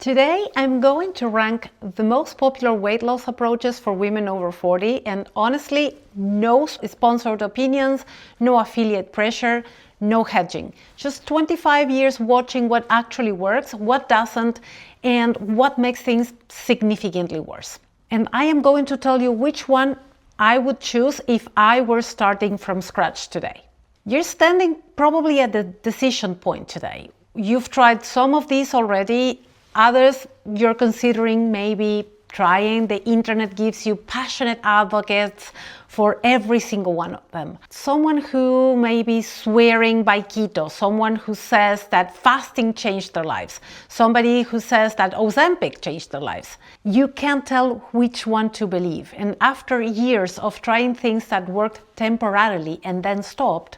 Today, I'm going to rank the most popular weight loss approaches for women over 40, and honestly, no sponsored opinions, no affiliate pressure, no hedging. Just 25 years watching what actually works, what doesn't, and what makes things significantly worse. And I am going to tell you which one I would choose if I were starting from scratch today. You're standing probably at the decision point today. You've tried some of these already. Others you're considering maybe trying. The internet gives you passionate advocates for every single one of them. Someone who may be swearing by keto, someone who says that fasting changed their lives, somebody who says that Ozempic changed their lives. You can't tell which one to believe. And after years of trying things that worked temporarily and then stopped,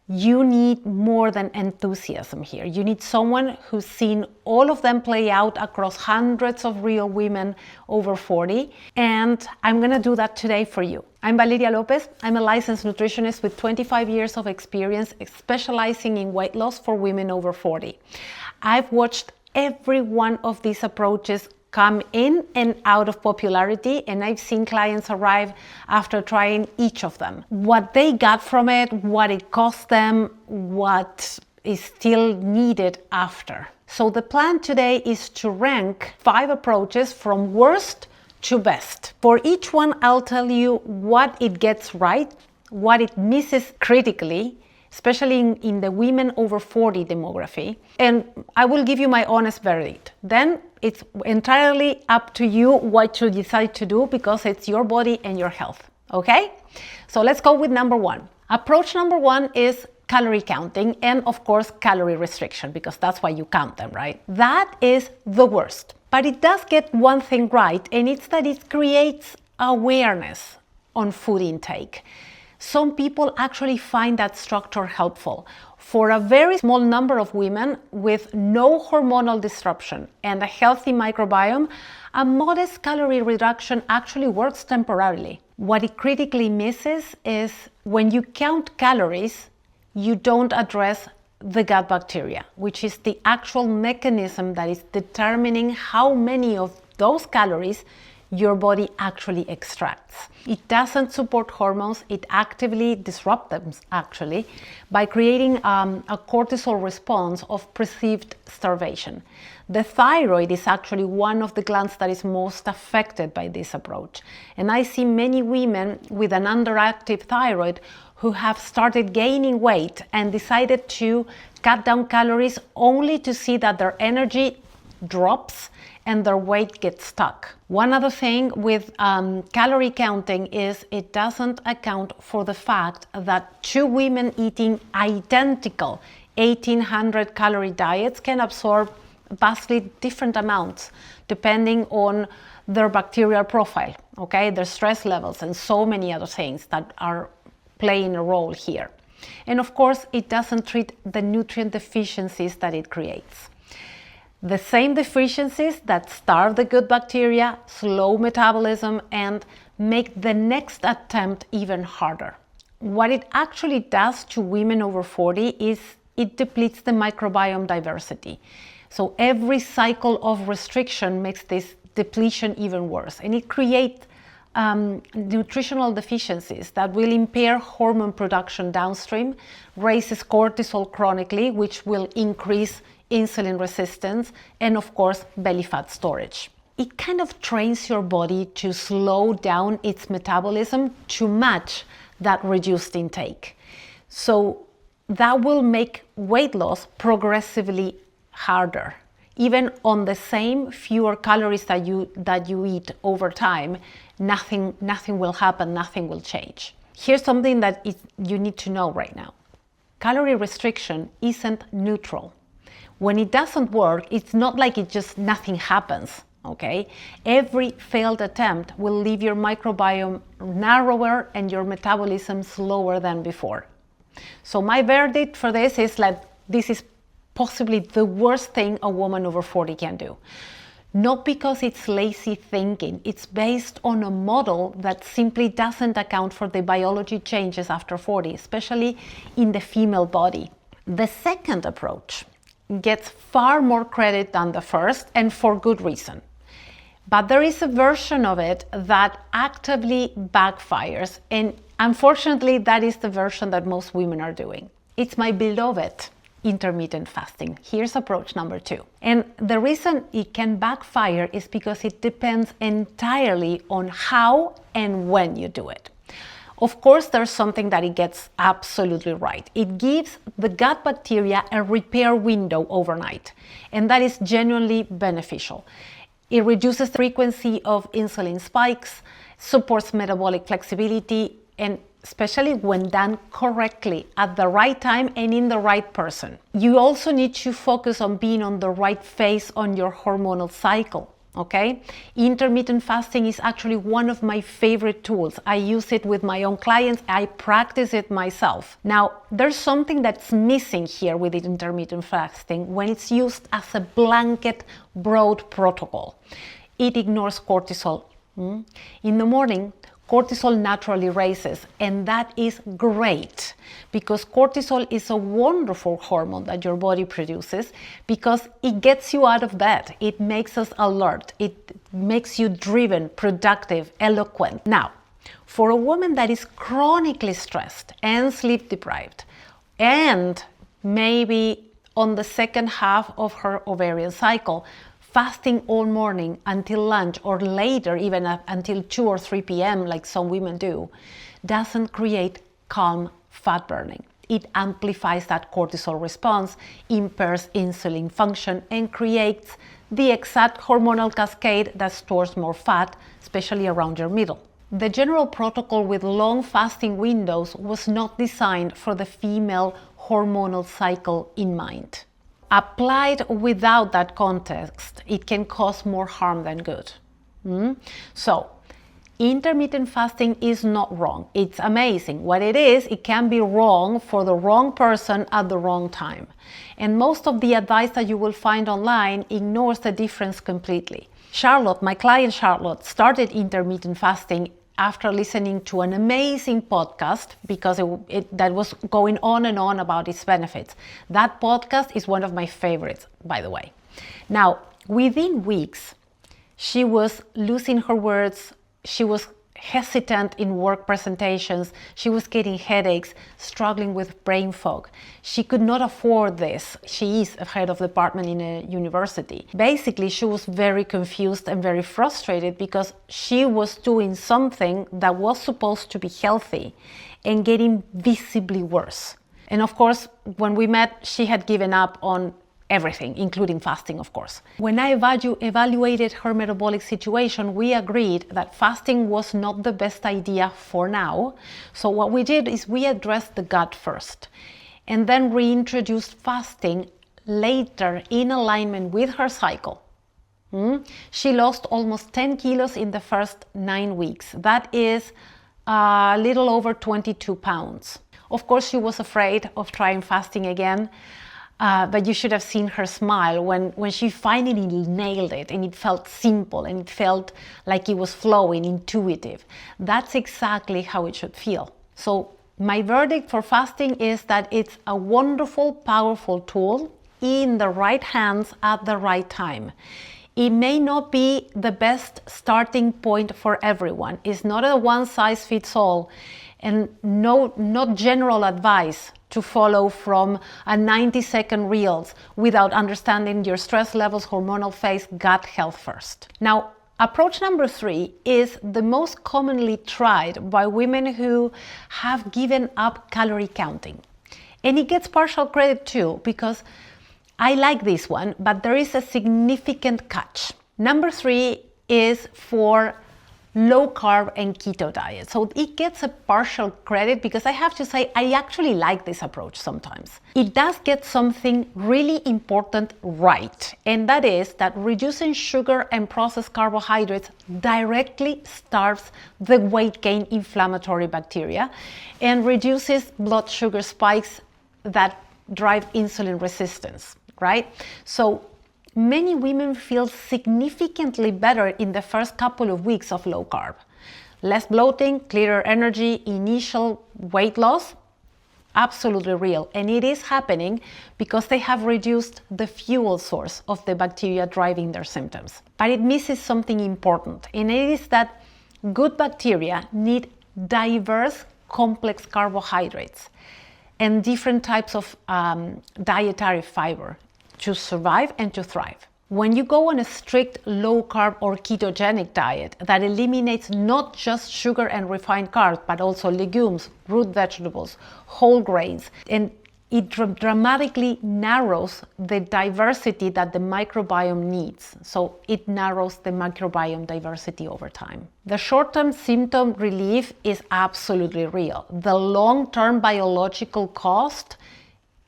you need more than enthusiasm here. You need someone who's seen all of them play out across hundreds of real women over 40, and I'm gonna do that today for you. I'm Valeria Lopez. I'm a licensed nutritionist with 25 years of experience specializing in weight loss for women over 40. I've watched every one of these approaches come in and out of popularity, and I've seen clients arrive after trying each of them. What they got from it, what it cost them, what is still needed after. So the plan today is to rank 5 approaches from worst to best. For each one, I'll tell you what it gets right, what it misses critically, especially in the women over 40 demography, and I will give you my honest verdict. Then it's entirely up to you what you decide to do, because it's your body and your health, okay? So let's go with number 1. Approach number 1 is calorie counting and, of course, calorie restriction, because that's why you count them, right? That is the worst. But it does get one thing right, and it's that it creates awareness on food intake. Some people actually find that structure helpful. For a very small number of women with no hormonal disruption and a healthy microbiome, a modest calorie reduction actually works temporarily. What it critically misses is when you count calories, you don't address the gut bacteria, which is the actual mechanism that is determining how many of those calories your body actually extracts. It doesn't support hormones, it actively disrupts them actually by creating a cortisol response of perceived starvation. The thyroid is actually one of the glands that is most affected by this approach. And I see many women with an underactive thyroid who have started gaining weight and decided to cut down calories only to see that their energy drops and their weight gets stuck. One other thing with calorie counting is it doesn't account for the fact that 2 women eating identical 1800 calorie diets can absorb vastly different amounts depending on their bacterial profile, okay, their stress levels, and so many other things that are playing a role here. And of course, it doesn't treat the nutrient deficiencies that it creates. The same deficiencies that starve the good bacteria, slow metabolism, and make the next attempt even harder. What it actually does to women over 40 is it depletes the microbiome diversity. So every cycle of restriction makes this depletion even worse, and it creates nutritional deficiencies that will impair hormone production downstream, raises cortisol chronically, which will increase insulin resistance, and of course, belly fat storage. It kind of trains your body to slow down its metabolism to match that reduced intake. So that will make weight loss progressively harder. Even on the same fewer calories that you eat over time, nothing will happen, nothing will change. Here's something that you need to know right now. Calorie restriction isn't neutral. When it doesn't work, it's not like nothing happens, okay? Every failed attempt will leave your microbiome narrower and your metabolism slower than before. So my verdict for this is that this is possibly the worst thing a woman over 40 can do. Not because it's lazy thinking, it's based on a model that simply doesn't account for the biology changes after 40, especially in the female body. The second approach gets far more credit than the first, and for good reason. But there is a version of it that actively backfires, and unfortunately that is the version that most women are doing. It's my beloved intermittent fasting. Here's approach number 2. And the reason it can backfire is because it depends entirely on how and when you do it. Of course, there's something that it gets absolutely right. It gives the gut bacteria a repair window overnight, and that is genuinely beneficial. It reduces the frequency of insulin spikes, supports metabolic flexibility, and especially when done correctly at the right time and in the right person. You also need to focus on being on the right phase on your hormonal cycle. Okay? Intermittent fasting is actually one of my favorite tools. I use it with my own clients. I practice it myself. Now, there's something that's missing here with intermittent fasting when it's used as a blanket, broad protocol. It ignores cortisol. In the morning, cortisol naturally raises, and that is great because cortisol is a wonderful hormone that your body produces because it gets you out of bed. It makes us alert. It makes you driven, productive, eloquent. Now, for a woman that is chronically stressed and sleep deprived, and maybe on the second half of her ovarian cycle, fasting all morning until lunch or later, even until 2 or 3 p.m., like some women do, doesn't create calm fat burning. It amplifies that cortisol response, impairs insulin function, and creates the exact hormonal cascade that stores more fat, especially around your middle. The general protocol with long fasting windows was not designed for the female hormonal cycle in mind. Applied without that context, it can cause more harm than good. So, intermittent fasting is not wrong. It's amazing. What it is, it can be wrong for the wrong person at the wrong time. And most of the advice that you will find online ignores the difference completely. Charlotte, my client Charlotte, started intermittent fasting after listening to an amazing podcast because that was going on and on about its benefits. That podcast is one of my favorites, by the way. Now, within weeks, she was losing her words, she was hesitant in work presentations, she was getting headaches, struggling with brain fog. She could not afford this. She is a head of department in a university. Basically, she was very confused and very frustrated because she was doing something that was supposed to be healthy and getting visibly worse. And of course, when we met, she had given up on everything, including fasting, of course. When I evaluated her metabolic situation, we agreed that fasting was not the best idea for now. So what we did is we addressed the gut first and then reintroduced fasting later in alignment with her cycle. She lost almost 10 kilos in the first 9 weeks. That is a little over 22 pounds. Of course, she was afraid of trying fasting again. But you should have seen her smile when she finally nailed it and it felt simple and it felt like it was flowing, intuitive. That's exactly how it should feel. So my verdict for fasting is that it's a wonderful, powerful tool in the right hands at the right time. It may not be the best starting point for everyone. It's not a one-size-fits-all and not general advice to follow from a 90-second reels without understanding your stress levels, hormonal phase, gut health first. Now, approach number 3 is the most commonly tried by women who have given up calorie counting. And it gets partial credit too, because I like this one, but there is a significant catch. Number 3 is for low carb and keto diet. So it gets a partial credit because I have to say I actually like this approach sometimes. It does get something really important right, and that is that reducing sugar and processed carbohydrates directly starves the weight gain inflammatory bacteria and reduces blood sugar spikes that drive insulin resistance, right? So many women feel significantly better in the first couple of weeks of low carb. Less bloating, clearer energy, initial weight loss. absolutely real. And it is happening because they have reduced the fuel source of the bacteria driving their symptoms. But it misses something important, and it is that good bacteria need diverse, complex carbohydrates and different types of dietary fiber to survive and to thrive. When you go on a strict low-carb or ketogenic diet that eliminates not just sugar and refined carbs, but also legumes, root vegetables, whole grains, and it dramatically narrows the diversity that the microbiome needs. So it narrows the microbiome diversity over time. The short-term symptom relief is absolutely real. The long-term biological cost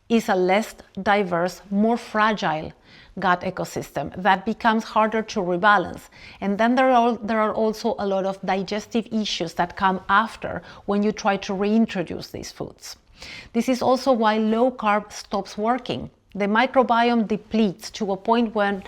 is a less diverse, more fragile gut ecosystem that becomes harder to rebalance. And then there are also a lot of digestive issues that come after when you try to reintroduce these foods. This is also why low carb stops working. The microbiome depletes to a point when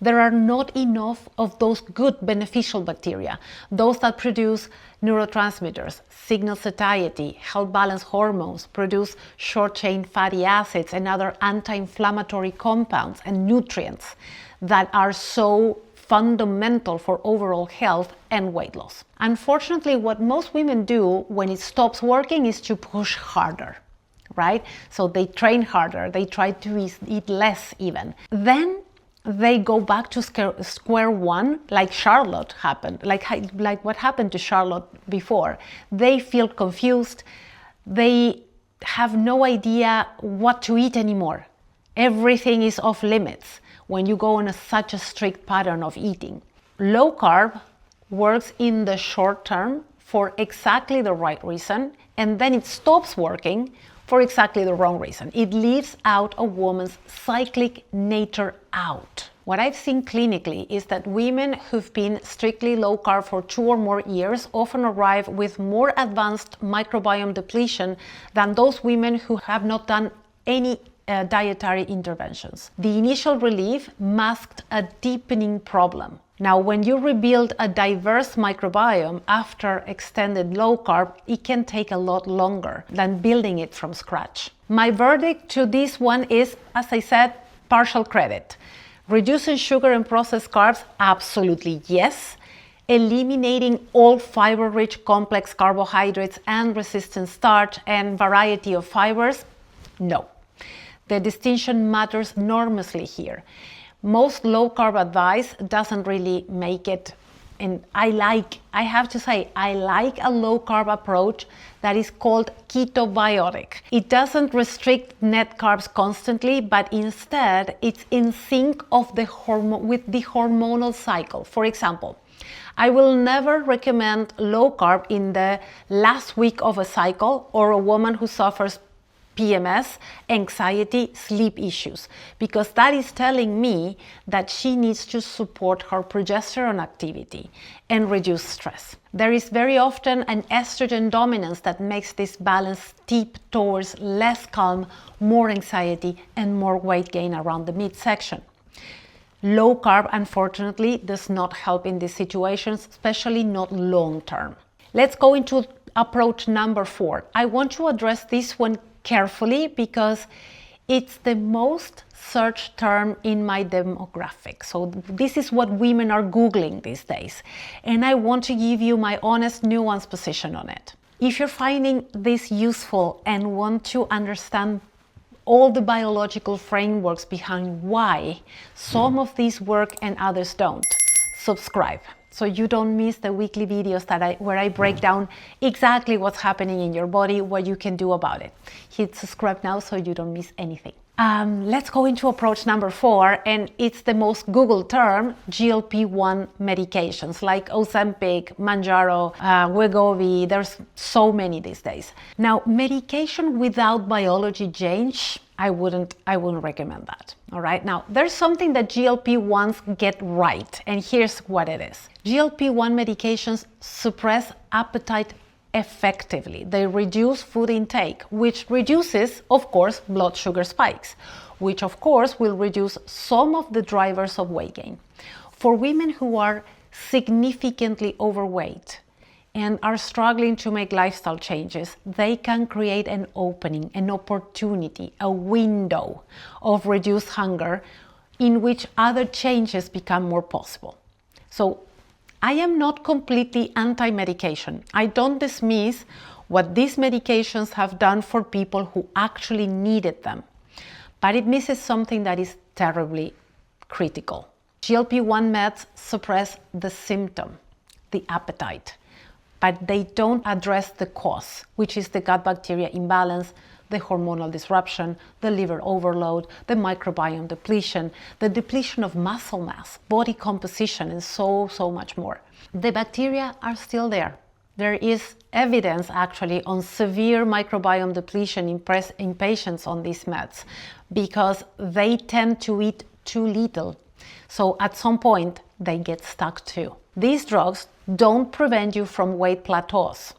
there are not enough of those good beneficial bacteria, those that produce neurotransmitters, signal satiety, help balance hormones, produce short-chain fatty acids and other anti-inflammatory compounds and nutrients that are so fundamental for overall health and weight loss. Unfortunately, what most women do when it stops working is to push harder, right? So they train harder, they try to eat less even. Then they go back to square one, like Charlotte happened, like what happened to Charlotte before. They feel confused, they have no idea what to eat anymore. Everything is off limits when you go on such a strict pattern of eating. Low carb works in the short term for exactly the right reason, and then it stops working for exactly the wrong reason. It leaves out a woman's cyclic nature out. What I've seen clinically is that women who've been strictly low carb for 2 or more years often arrive with more advanced microbiome depletion than those women who have not done any dietary interventions. The initial relief masked a deepening problem. Now, when you rebuild a diverse microbiome after extended low carb, it can take a lot longer than building it from scratch. My verdict to this one is, as I said, partial credit. Reducing sugar and processed carbs, absolutely yes. Eliminating all fiber-rich complex carbohydrates and resistant starch and variety of fibers, no. The distinction matters enormously here. Most low-carb advice doesn't really make it, and I have to say, I like a low-carb approach that is called ketobiotic. It doesn't restrict net carbs constantly, but instead it's in sync with the hormonal cycle. For example, I will never recommend low-carb in the last week of a cycle or a woman who suffers PMS, anxiety, sleep issues, because that is telling me that she needs to support her progesterone activity and reduce stress. There is very often an estrogen dominance that makes this balance tip towards less calm, more anxiety, and more weight gain around the midsection. Low carb, unfortunately, does not help in these situations, especially not long term. Let's go into approach number 4. I want to address this one carefully because it's the most searched term in my demographic. So this is what women are Googling these days. And I want to give you my honest, nuanced position on it. If you're finding this useful and want to understand all the biological frameworks behind why some of these work and others don't, subscribe, so you don't miss the weekly videos where I break down exactly what's happening in your body, what you can do about it. Hit subscribe now so you don't miss anything. Let's go into approach number 4, and it's the most Googled term, GLP-1 medications like Ozempic, Mounjaro, Wegovy. There's so many these days. Now, medication without biology change, I wouldn't recommend that. All right. Now, there's something that GLP-1s get right, and here's what it is. GLP-1 medications suppress appetite effectively. They reduce food intake, which reduces, of course, blood sugar spikes, which of course will reduce some of the drivers of weight gain. For women who are significantly overweight, and are struggling to make lifestyle changes, they can create an opening, an opportunity, a window of reduced hunger in which other changes become more possible. So I am not completely anti-medication. I don't dismiss what these medications have done for people who actually needed them, but it misses something that is terribly critical. GLP-1 meds suppress the symptom, the appetite, but they don't address the cause, which is the gut bacteria imbalance, the hormonal disruption, the liver overload, the microbiome depletion, the depletion of muscle mass, body composition, and so much more. The bacteria are still there. There is evidence actually on severe microbiome depletion in patients on these meds because they tend to eat too little. So at some point they get stuck too. These drugs don't prevent you from weight plateaus.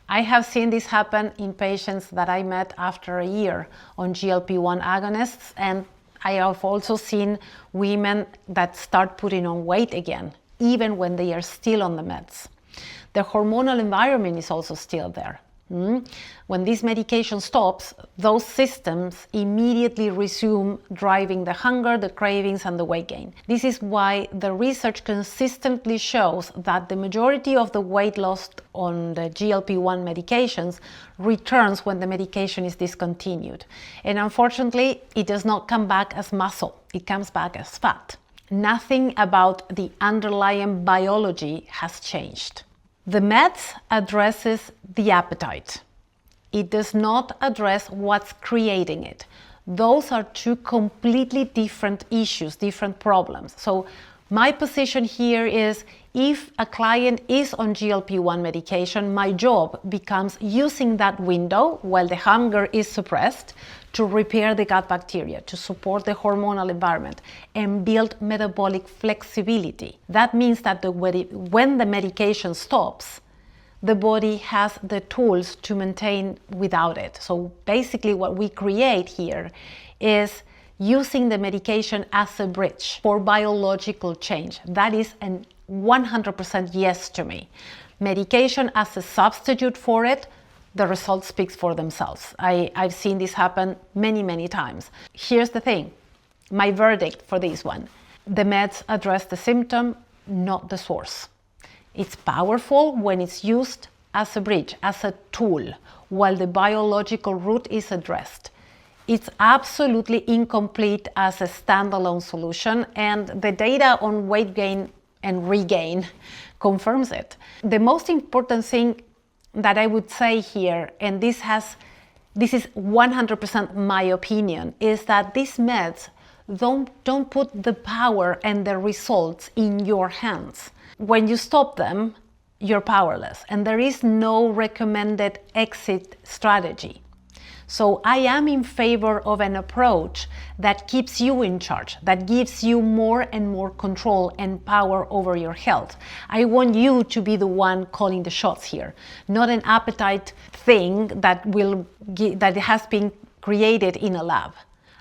I have seen this happen in patients that I met after a year on GLP-1 agonists, and I have also seen women that start putting on weight again, even when they are still on the meds. The hormonal environment is also still there. When this medication stops, those systems immediately resume driving the hunger, the cravings, and the weight gain. This is why the research consistently shows that the majority of the weight loss on the GLP-1 medications returns when the medication is discontinued. And unfortunately, it does not come back as muscle, it comes back as fat. Nothing about the underlying biology has changed. The meds addresses the appetite. It does not address what's creating it. Those are two completely different issues, different problems. So my position here is if a client is on GLP-1 medication, my job becomes using that window while the hunger is suppressed to repair the gut bacteria, to support the hormonal environment, and build metabolic flexibility. That means that when the medication stops, the body has the tools to maintain without it. So basically what we create here is using the medication as a bridge for biological change. That is a 100% yes to me. Medication as a substitute for it, the results speak for themselves. I've seen this happen many times. Here's the thing, my verdict for this one. The meds address the symptom, not the source. It's powerful when it's used as a bridge, as a tool, while the biological root is addressed. It's absolutely incomplete as a standalone solution, and the data on weight gain and regain confirms it. The most important thing that I would say here, and this is 100% my opinion, is that these meds don't put the power and the results in your hands. When you stop them, you're powerless, and there is no recommended exit strategy. So I am in favor of an approach that keeps you in charge, that gives you more and more control and power over your health. I want you to be the one calling the shots here, not an appetite thing that has been created in a lab.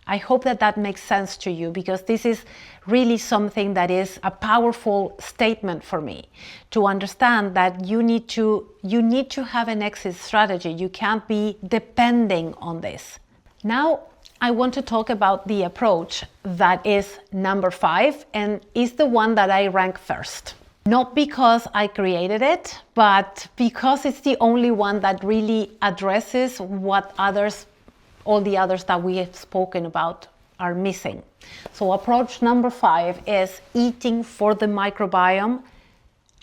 I hope that makes sense to you, because this is really something that is a powerful statement for me, to understand that you need to have an exit strategy. You can't be depending on this. Now I want to talk about the approach that is number 5 and is the one that I rank first. Not because I created it, but because it's the only one that really addresses what all the others that we have spoken about are missing. So approach number 5 is eating for the microbiome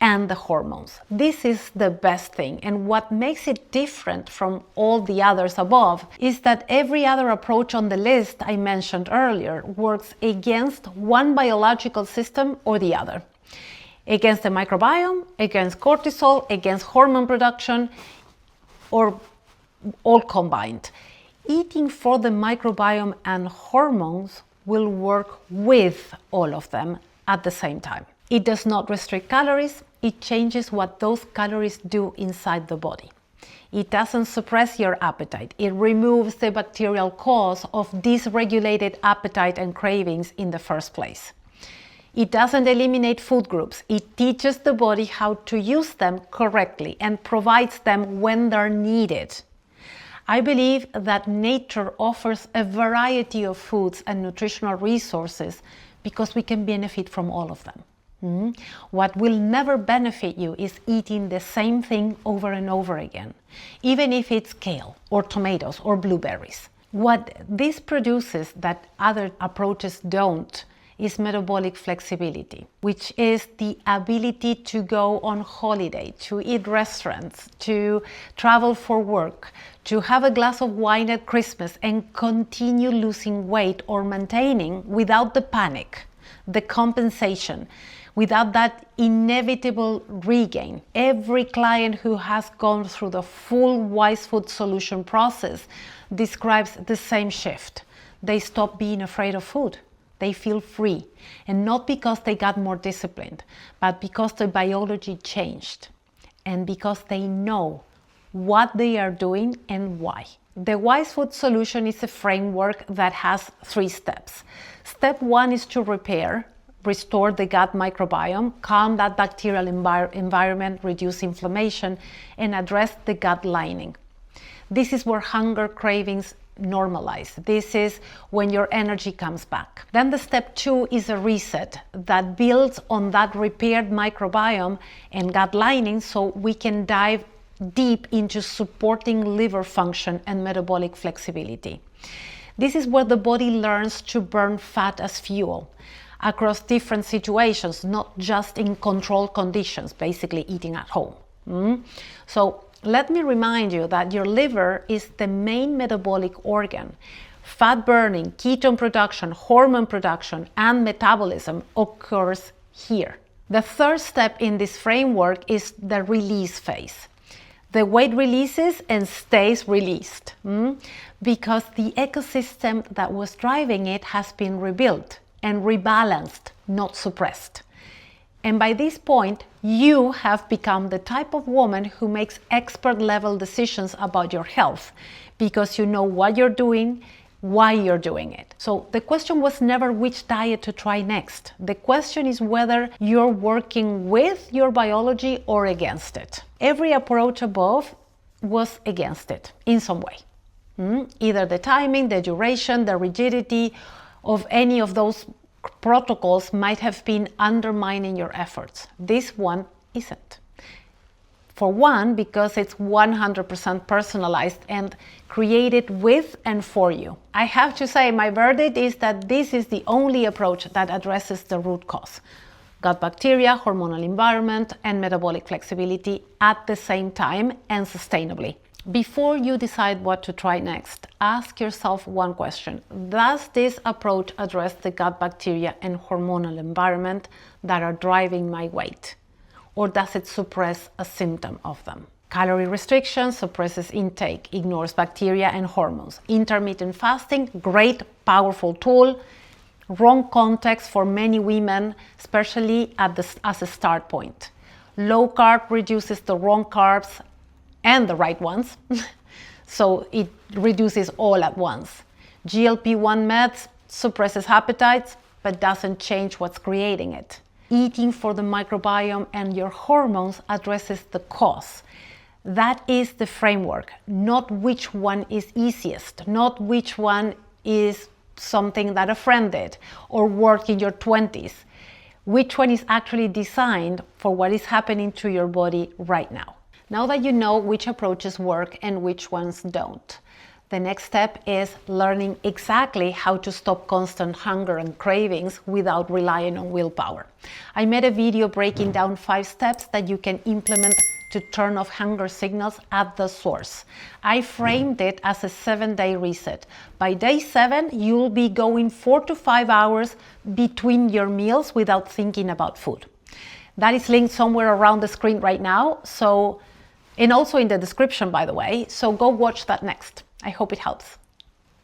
and the hormones. This is the best thing, and what makes it different from all the others above is that every other approach on the list I mentioned earlier works against one biological system or the other. Against the microbiome, against cortisol, against hormone production, or all combined. Eating for the microbiome and hormones will work with all of them at the same time. It does not restrict calories, it changes what those calories do inside the body. It doesn't suppress your appetite, it removes the bacterial cause of dysregulated appetite and cravings in the first place. It doesn't eliminate food groups. It teaches the body how to use them correctly and provides them when they're needed. I believe that nature offers a variety of foods and nutritional resources because we can benefit from all of them. What will never benefit you is eating the same thing over and over again, even if it's kale or tomatoes or blueberries. What this produces that other approaches don't is metabolic flexibility, which is the ability to go on holiday, to eat restaurants, to travel for work, to have a glass of wine at Christmas and continue losing weight or maintaining without the panic, the compensation, without that inevitable regain. Every client who has gone through the full Wise Food Solution process describes the same shift. They stop being afraid of food. They feel free, and not because they got more disciplined, but because the biology changed and because they know what they are doing and why. The Wise Food Solution is a framework that has 3 steps. Step 1 is to restore the gut microbiome, calm that bacterial environment, reduce inflammation, and address the gut lining. This is where hunger cravings normalize. This is when your energy comes back. Then the step 2 is a reset that builds on that repaired microbiome and gut lining so we can dive deep into supporting liver function and metabolic flexibility. This is where the body learns to burn fat as fuel across different situations, not just in controlled conditions, basically eating at home. So let me remind you that your liver is the main metabolic organ. Fat burning, ketone production, hormone production, and metabolism occurs here. The 3rd step in this framework is the release phase. The weight releases and stays released because the ecosystem that was driving it has been rebuilt and rebalanced, not suppressed. And by this point, you have become the type of woman who makes expert-level decisions about your health because you know what you're doing, why you're doing it. So the question was never which diet to try next. The question is whether you're working with your biology or against it. Every approach above was against it in some way. Either the timing, the duration, the rigidity of any of those protocols might have been undermining your efforts. This one isn't. For one, because it's 100% personalized and created with and for you. I have to say, my verdict is that this is the only approach that addresses the root cause: gut bacteria, hormonal environment, and metabolic flexibility at the same time and sustainably. Before you decide what to try next, ask yourself one question. Does this approach address the gut bacteria and hormonal environment that are driving my weight? Or does it suppress a symptom of them? Calorie restriction suppresses intake, ignores bacteria and hormones. Intermittent fasting, great, powerful tool. Wrong context for many women, especially as a start point. Low carb reduces the wrong carbs and the right ones, so it reduces all at once. GLP-1 meds suppresses appetites, but doesn't change what's creating it. Eating for the microbiome and your hormones addresses the cause. That is the framework, not which one is easiest, not which one is something that a friend did or worked in your 20s. Which one is actually designed for what is happening to your body right now. Now that you know which approaches work and which ones don't, the next step is learning exactly how to stop constant hunger and cravings without relying on willpower. I made a video breaking down 5 steps that you can implement to turn off hunger signals at the source. I framed it as a 7-day reset. By day 7, you'll be going 4 to 5 hours between your meals without thinking about food. That is linked somewhere around the screen right now, and also in the description, by the way, so go watch that next. I hope it helps.